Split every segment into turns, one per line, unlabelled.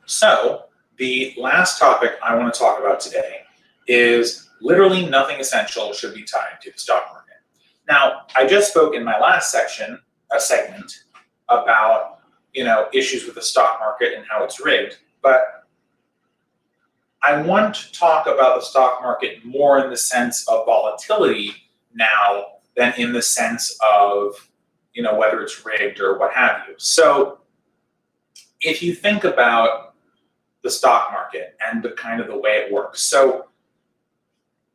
So the last topic I want to talk about today is literally nothing essential should be tied to the stock market. Now, I just spoke in my last segment about issues with the stock market and how it's rigged, but I want to talk about the stock market more in the sense of volatility now than in the sense of whether it's rigged or what have you. So if you think about the stock market and the kind of the way it works. So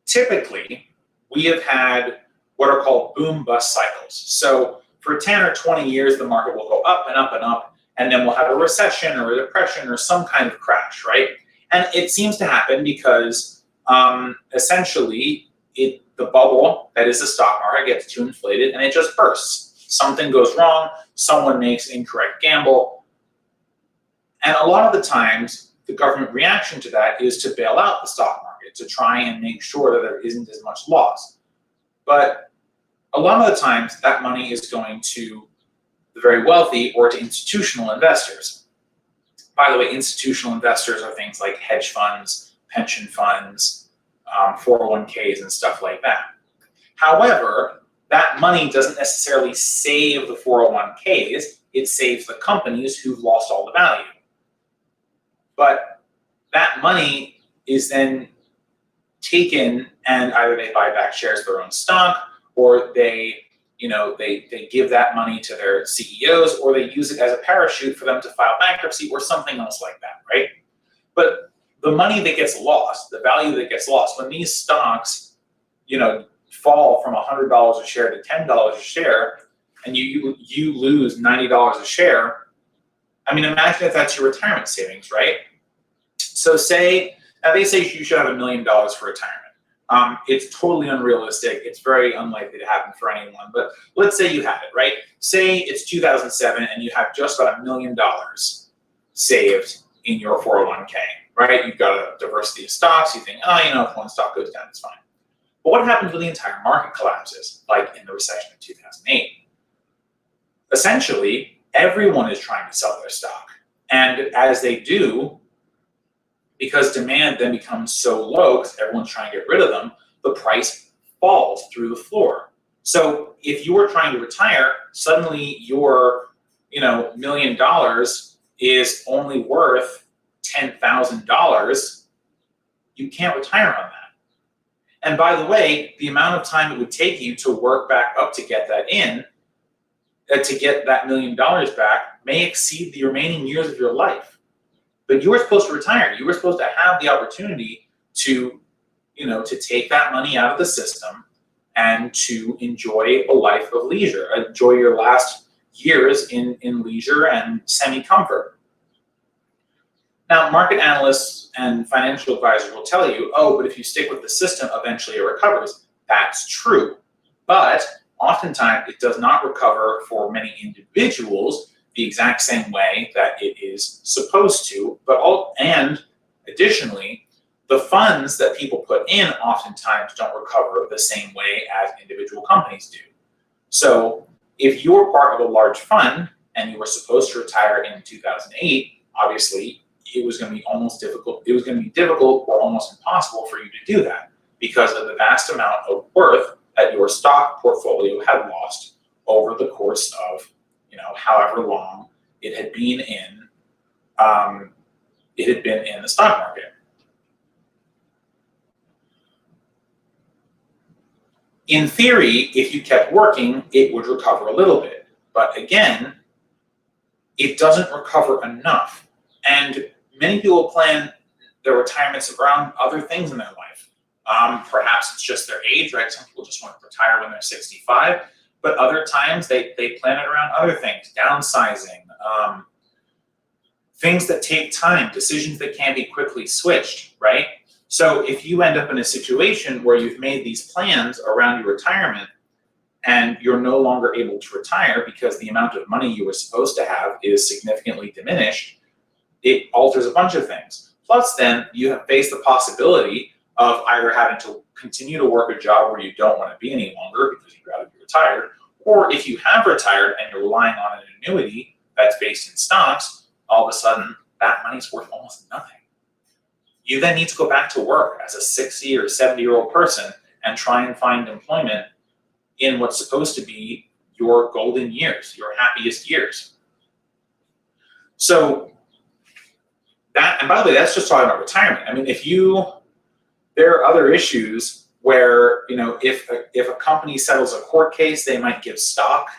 typically we have had what are called boom bust cycles. So for 10 or 20 years, the market will go up and up and up, and then we'll have a recession or a depression or some kind of crash, right? And it seems to happen because essentially the bubble that is the stock market gets too inflated and it just bursts. Something goes wrong, someone makes an incorrect gamble. And a lot of the times, the government reaction to that is to bail out the stock market, to try and make sure that there isn't as much loss. But a lot of the times, that money is going to the very wealthy or to institutional investors. By the way, institutional investors are things like hedge funds, pension funds, 401ks, and stuff like that. However, that money doesn't necessarily save the 401ks, it saves the companies who've lost all the value. But that money is then taken and either they buy back shares of their own stock, or they give that money to their CEOs, or they use it as a parachute for them to file bankruptcy or something else like that, right? But the money that gets lost, the value that gets lost, when these stocks, fall from $100 a share to $10 a share, and you lose $90 a share, I mean, imagine if that's your retirement savings, right? So now they say you should have $1 million for retirement. It's totally unrealistic. It's very unlikely to happen for anyone, but let's say you have it, right? Say it's 2007 and you have just about $1 million saved in your 401k, right? You've got a diversity of stocks. You think, if one stock goes down, it's fine. But what happens when the entire market collapses, like in the recession of 2008? Essentially, everyone is trying to sell their stock. And as they do, because demand then becomes so low because everyone's trying to get rid of them, the price falls through the floor. So if you were trying to retire, suddenly your $1 million is only worth $10,000. You can't retire on that. And by the way, the amount of time it would take you to work back up to get that to get that $1 million back may exceed the remaining years of your life. But you were supposed to retire. You were supposed to have the opportunity to take that money out of the system and to enjoy a life of leisure, enjoy your last years in leisure and semi-comfort. Now, market analysts and financial advisors will tell you, but if you stick with the system, eventually it recovers. That's true. But oftentimes it does not recover for many individuals the exact same way that it is supposed to. And additionally, the funds that people put in oftentimes don't recover the same way as individual companies do. So if you're part of a large fund and you were supposed to retire in 2008, obviously it was going to be almost difficult. It was going to be difficult or almost impossible for you to do that because of the vast amount of worth that your stock portfolio had lost over the course of however long it had been in the stock market. In theory, if you kept working, it would recover a little bit. But again, it doesn't recover enough. And many people plan their retirements around other things in their life. Perhaps it's just their age, right? Some people just want to retire when they're 65. But other times they plan it around other things, downsizing, things that take time, decisions that can't be quickly switched, right? So if you end up in a situation where you've made these plans around your retirement and you're no longer able to retire because the amount of money you were supposed to have is significantly diminished, it alters a bunch of things. Plus then you have faced the possibility of either having to continue to work a job where you don't want to be any longer because you'd rather be retired, or if you have retired and you're relying on an annuity that's based in stocks, all of a sudden that money's worth almost nothing. You then need to go back to work as a 60 or 70-year-old person and try and find employment in what's supposed to be your golden years, your happiest years. So that, and by the way, that's just talking about retirement. I mean, there are other issues where, if a company settles a court case, they might give stock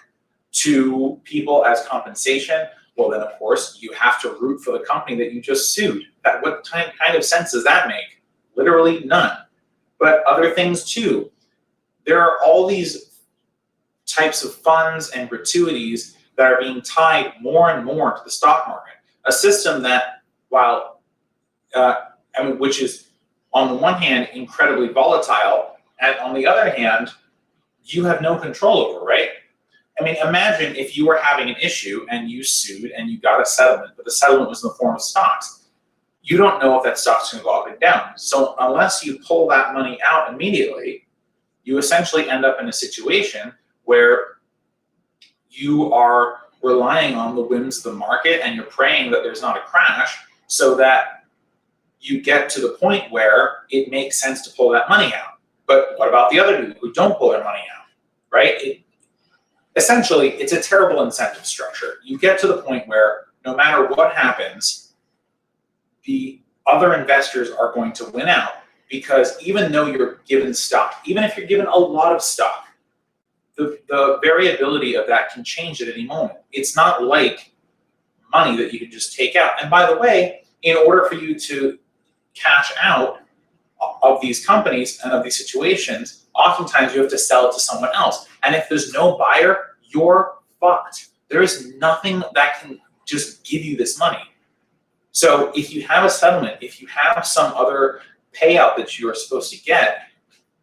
to people as compensation. Well, then of course you have to root for the company that you just sued. What kind of sense does that make? Literally none. But other things too. There are all these types of funds and gratuities that are being tied more and more to the stock market. A system that, which is on the one hand incredibly volatile, and on the other hand, you have no control over, right? I mean, imagine if you were having an issue and you sued and you got a settlement, but the settlement was in the form of stocks. You don't know if that stock's going to go up and down. So unless you pull that money out immediately, you essentially end up in a situation where you are relying on the whims of the market and you're praying that there's not a crash, so that you get to the point where it makes sense to pull that money out. But what about the other people who don't pull their money out, right? Essentially, it's a terrible incentive structure. You get to the point where no matter what happens, the other investors are going to win out, because even though you're given stock, even if you're given a lot of stock, the variability of that can change at any moment. It's not like money that you can just take out. And by the way, in order for you to cash out of these companies and of these situations, oftentimes you have to sell it to someone else. And if there's no buyer, you're fucked. There is nothing that can just give you this money. So if you have a settlement, if you have some other payout that you are supposed to get,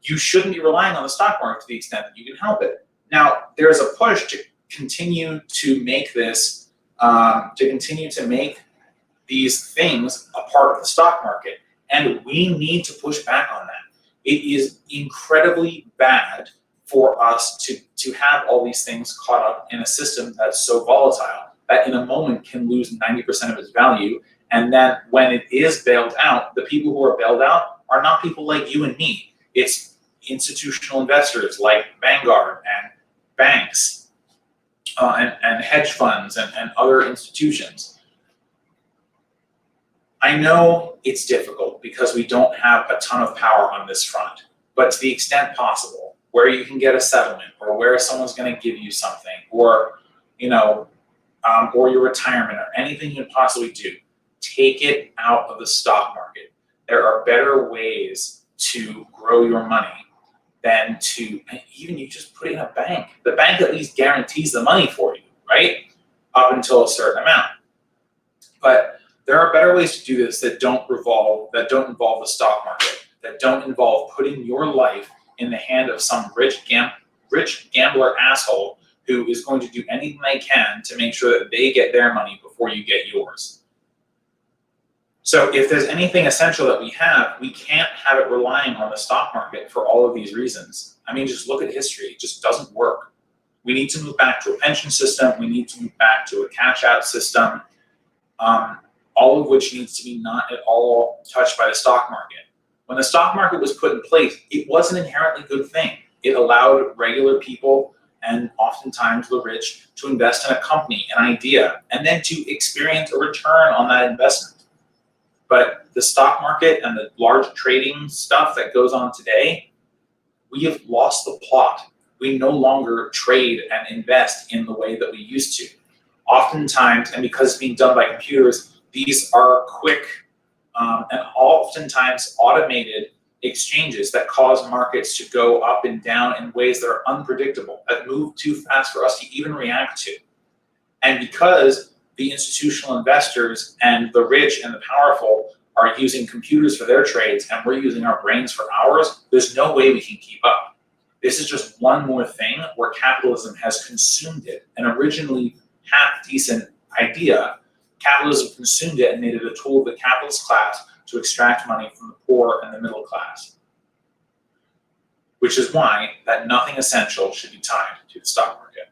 you shouldn't be relying on the stock market to the extent that you can help it. Now, there is a push to continue to make this, these things a part of the stock market. And we need to push back on that. It is incredibly bad for us to have all these things caught up in a system that's so volatile that in a moment can lose 90% of its value. And then when it is bailed out, the people who are bailed out are not people like you and me. It's institutional investors like Vanguard and banks and hedge funds and other institutions. I know it's difficult because we don't have a ton of power on this front, but to the extent possible, where you can get a settlement, or where someone's going to give you something, or or your retirement, or anything you can possibly do, take it out of the stock market. There are better ways to grow your money than to, even you just put it in a bank. The bank at least guarantees the money for you, right? Up until a certain amount. But there are better ways to do this that don't involve the stock market, that don't involve putting your life in the hand of some rich gambler asshole who is going to do anything they can to make sure that they get their money before you get yours. So if there's anything essential that we can't have it relying on the stock market for all of these reasons. I mean, just look at history. It just doesn't work. We need to move back to a pension system. We need to move back to a cash-out system, all of which needs to be not at all touched by the stock market. When the stock market was put in place, it was an inherently good thing. It allowed regular people and oftentimes the rich to invest in a company, an idea, and then to experience a return on that investment. But the stock market and the large trading stuff that goes on today, we have lost the plot. We no longer trade and invest in the way that we used to. Oftentimes, and because it's being done by computers, these are quick and oftentimes automated exchanges that cause markets to go up and down in ways that are unpredictable, that move too fast for us to even react to. And because the institutional investors and the rich and the powerful are using computers for their trades and we're using our brains for ours, there's no way we can keep up. This is just one more thing where capitalism has consumed it. An originally half-decent idea, capitalism consumed it and made it a tool of the capitalist class to extract money from the poor and the middle class. Which is why that nothing essential should be tied to the stock market.